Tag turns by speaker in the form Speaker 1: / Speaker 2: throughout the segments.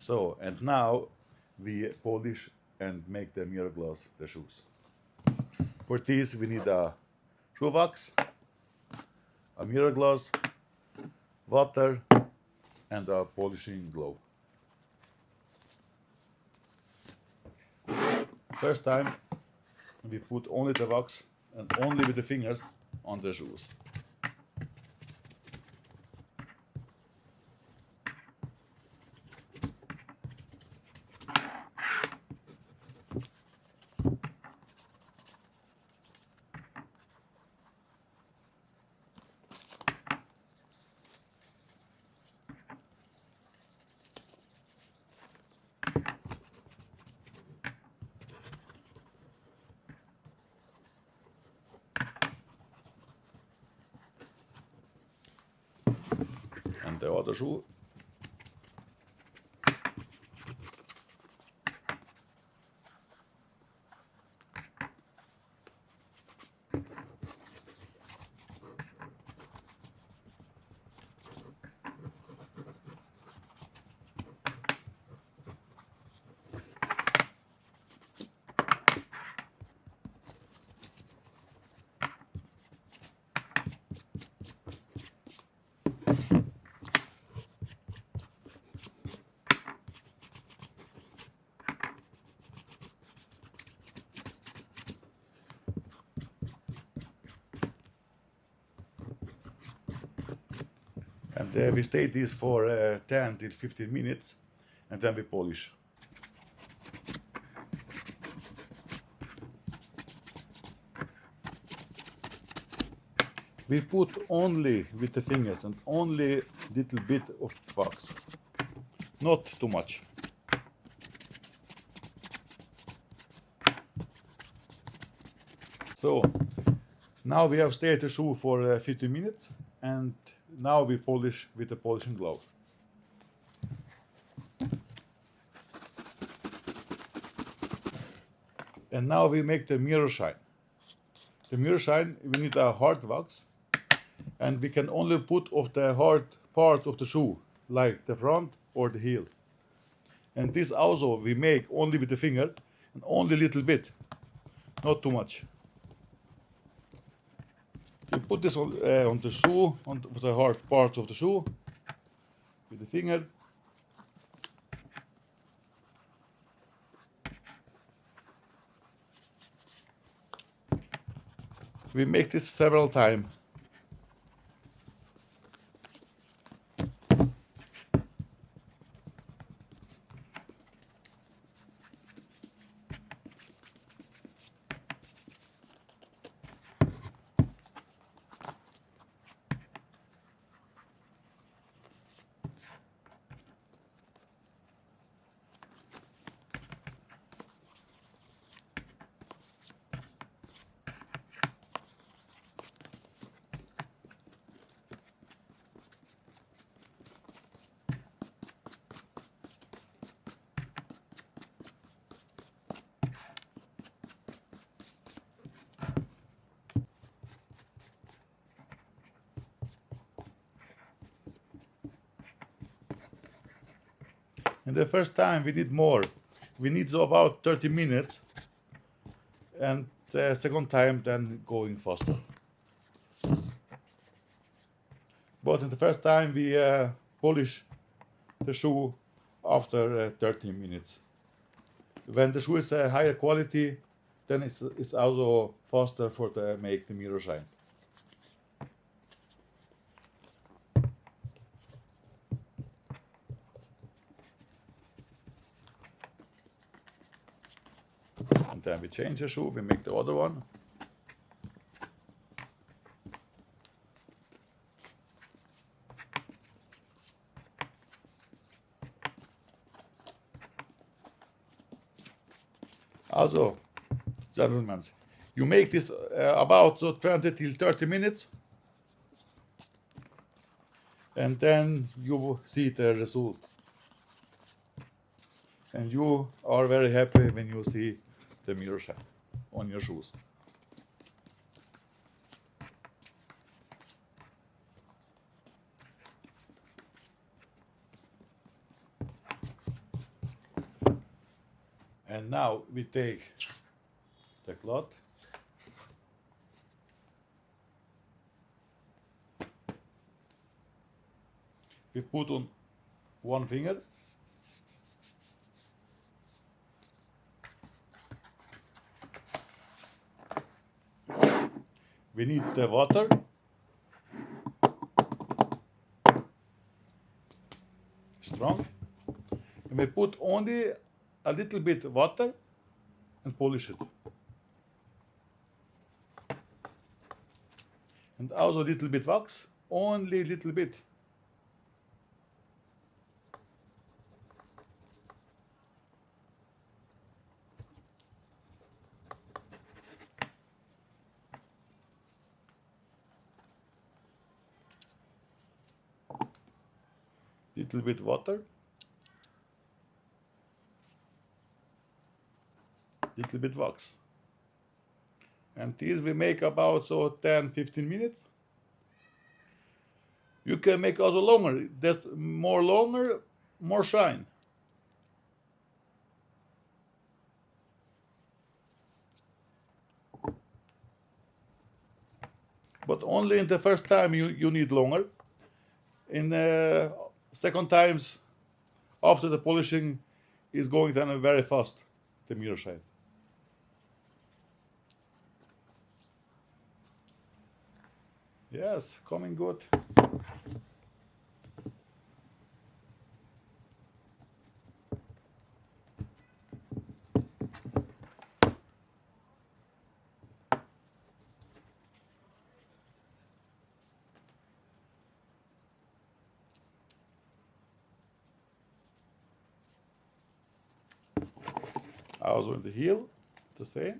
Speaker 1: So, and now we polish and make the mirror glass the shoes. For this we need a shoe wax, a mirror glass, water, and a polishing glove. First time we put only the wax and only with the fingers on the shoes. And the other shoe. And we stay this for 10 till 15 minutes and then we polish. We put only with the fingers and only little bit of wax, not too much. So now we have stayed the shoe for 15 minutes and now we polish with the polishing glove. And now we make the mirror shine. The mirror shine, we need a hard wax and we can only put of the hard parts of the shoe, like the front or the heel. And this also we make only with the finger and only a little bit, not too much. You put this on the shoe, on the hard parts of the shoe, with the finger. We make this several times. And the first time we need more. We need about 30 minutes. And the second time then going faster. But in the first time we polish the shoe after 30 minutes. When the shoe is a higher quality, then it's also faster for the make the mirror shine. And then we change the shoe, we make the other one. Also, gentlemen, you make this about 20 till 30 minutes and then you will see the result. And you are very happy when you see the mirror shine on your shoes. And now we take the cloth, we put on one finger, we need the water, strong, and we put only a little bit water and polish it. And also a little bit wax, only a little bit. Little bit water, little bit wax. And this we make about 10-15 minutes. You can make also longer. That's more longer, more shine. But only in the first time you need longer. In second times after the polishing is going down very fast, the mirror shine. Yes, coming good. Also in the heel, the same.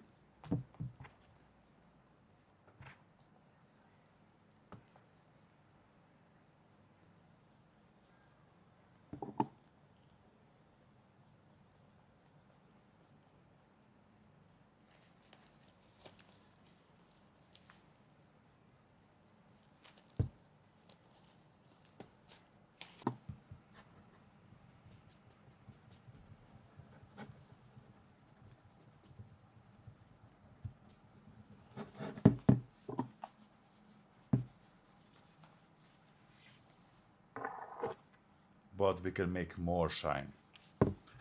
Speaker 1: But we can make more shine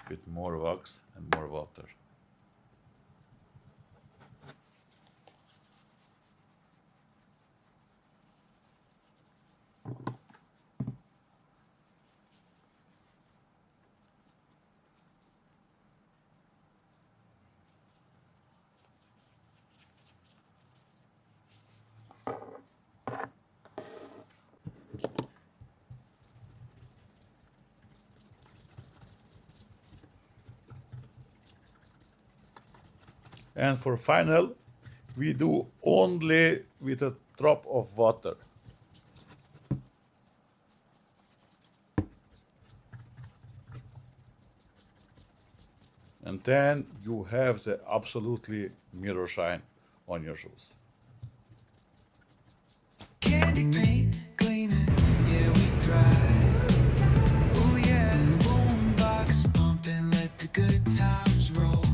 Speaker 1: with more wax and more water. And for final, we do only with a drop of water. And then you have the absolutely mirror shine on your shoes.
Speaker 2: Candy paint gleaming, yeah, we thrive. Oh yeah, boombox pumping, let the good times roll.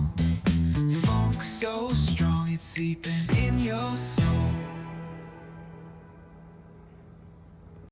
Speaker 2: Funk so strong, it's seeping in your soul.